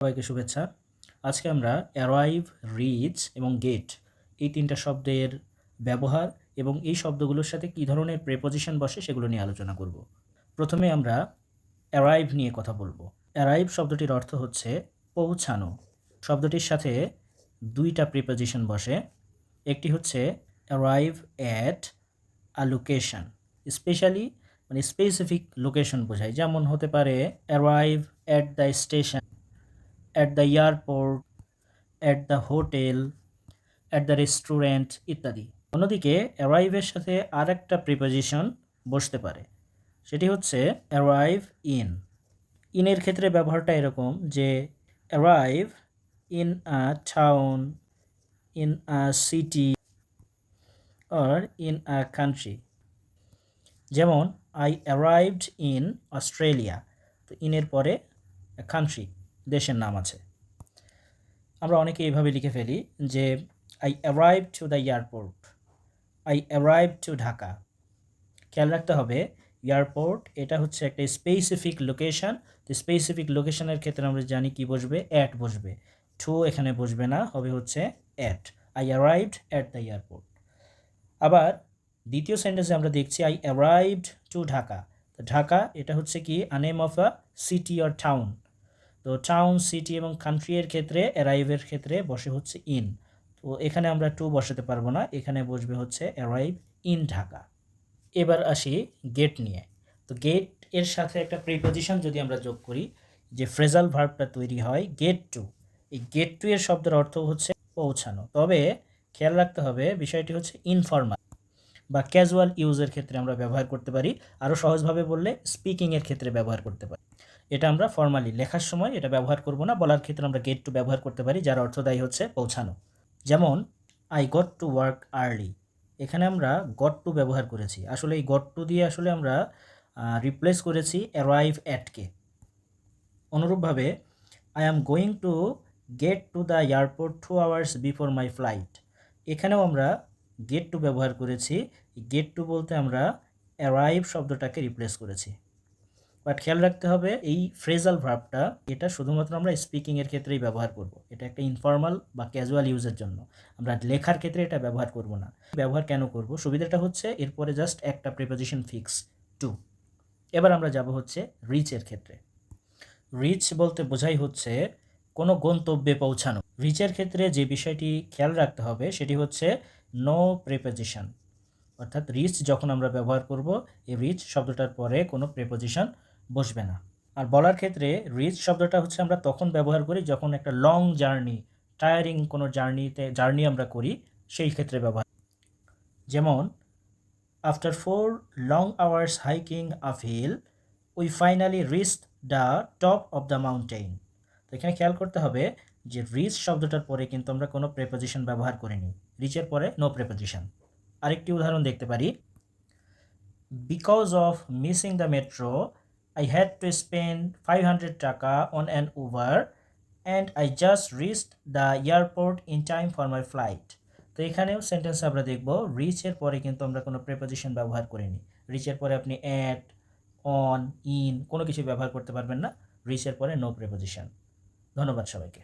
সবাইকে শুভেচ্ছা। আজকে আমরা অ্যারাইভ, রিচ এবং গেট এই ৩টা শব্দের ব্যবহার এবং এই শব্দগুলোর সাথে কী ধরনের প্রেপোজিশন বসে সেগুলো নিয়ে আলোচনা করব। প্রথমে আমরা অ্যারাইভ নিয়ে কথা বলবো। অ্যারাইভ শব্দটির অর্থ হচ্ছে পৌঁছানো। শব্দটির সাথে ২টা প্রিপোজিশন বসে। একটি হচ্ছে arrive at a location, specially specific location বোঝায়। যেমন হতে পারে arrive at the station, at the airport, at the hotel, at the restaurant ইত্যাদি। অন্যদিকে অ্যারাইভের সাথে আর একটা প্রিপোজিশন বসতে পারে, সেটি হচ্ছে অ্যারাইভ ইন। ইনের ক্ষেত্রে ব্যবহারটা এরকম যে arrive in a town, in a city or in a country. যেমন আই অ্যারাইভড ইন অস্ট্রেলিয়া, তো ইনের পরে কান্ট্রি, দেশের নাম আছে। আমরা অনেকে এইভাবে লিখে ফেলি যে I arrive to the airport, I arrive to Dhaka. খেয়াল রাখতে হবে এয়ারপোর্ট এটা হচ্ছে একটা স্পেসিফিক লোকেশন। তো স্পেসিফিক লোকেশনের ক্ষেত্রে আমরা জানি কি বসবে, অ্যাট বসবে। টু এখানে বসবে না, হবে হচ্ছে at. I arrived at the airport. আবার দ্বিতীয় সেন্টেন্সে আমরা দেখছি আই অ্যারাইভড টু ঢাকা। তো ঢাকা এটা হচ্ছে কি a name of a city or town. তো টাউন, সিটি এবং কান্ট্রি এর ক্ষেত্রে অ্যারাইভের ক্ষেত্রে বসে হচ্ছে ইন। তো এখানে আমরা টু বসাতে পারবো না, এখানে বসবে হচ্ছে অ্যারাইভ ইন ঢাকা। এবার আসি গেট নিয়ে। তো গেট এর সাথে একটা প্রিপোজিশন যদি আমরা যোগ করি, যে ফ্রেজাল ভার্বটা তৈরি হয় গেট টু, এই গেট টু এর শব্দের অর্থ হচ্ছে পৌঁছানো। তবে খেয়াল রাখতে হবে বিষয়টি হচ্ছে ইনফর্মাল বা ক্যাজুয়াল ইউজের ক্ষেত্রে আমরা ব্যবহার করতে পারি। আরও সহজভাবে বললে স্পিকিংয়ের ক্ষেত্রে ব্যবহার করতে পারি। এটা আমরা ফর্মালি লেখার সময় এটা ব্যবহার করব না, বলার ক্ষেত্রে আমরা গেট টু ব্যবহার করতে পারি, যার অর্থদায়ী হচ্ছে পৌঁছানো। যেমন I got to work early, এখানে আমরা গট টু ব্যবহার করেছি। আসলে এই গট টু দিয়ে আসলে আমরা রিপ্লেস করেছি অ্যারাইভ অ্যাটকে। অনুরূপভাবে I am going to get two the airport 2 hours before my flight, এখানেও আমরা গেট টু ব্যবহার করেছি। গেট টু বলতে আমরা অ্যারাইভ শব্দটাকে রিপ্লেস করেছি। বাট খেয়াল রাখতে হবে এই ফ্রেজাল ভার্বটা এটা শুধুমাত্র আমরা স্পিকিংয়ের ক্ষেত্রেই ব্যবহার করব। এটা একটা ইনফর্মাল বা ক্যাজুয়াল ইউজের জন্য, আমরা লেখার ক্ষেত্রে এটা ব্যবহার করব না। ব্যবহার কেন করব, সুবিধাটা হচ্ছে এরপরে জাস্ট একটা প্রিপোজিশন ফিক্স, টু। এবার আমরা যাব হচ্ছে রিচের ক্ষেত্রে। রিচ বলতে বোঝাই হচ্ছে কোনো গন্তব্যে পৌঁছানো। রিচের ক্ষেত্রে যে বিষয়টি খেয়াল রাখতে হবে সেটি হচ্ছে নো প্রিপোজিশন, অর্থাৎ রিচ যখন আমরা ব্যবহার করব এই রিচ শব্দটার পরে কোনো প্রিপোজিশন বসবে না। আর বলার ক্ষেত্রে রিচ শব্দটা হচ্ছে আমরা তখন ব্যবহার করি যখন একটা লং জার্নি, টায়ারিং কোনো জার্নি আমরা করি, সেই ক্ষেত্রে ব্যবহার। যেমন after 4 long hours hiking up hill we finally reached the top of the mountain. তো এখানে খেয়াল করতে হবে যে রিচ শব্দটার পরে কিন্তু আমরা কোনো প্রেপোজিশন ব্যবহার করিনি, রিচের পরে নো প্রেপোজিশন। আরেকটি উদাহরণ দেখতে পারি, because of missing the metro I had to spend 500 টাকা on an Uber and I just reached the airport in time for my flight. তো এখানেও সেন্টেন্স আমরা দেখব রিচের পরে কিন্তু আমরা কোনো প্রেপোজিশন ব্যবহার করিনি। রিচের পরে আপনি অ্যাট, অন, ইন কোনো কিছু ব্যবহার করতে পারবেন না, রিচের পরে নো প্রেপোজিশন। ধন্যবাদ সবাইকে।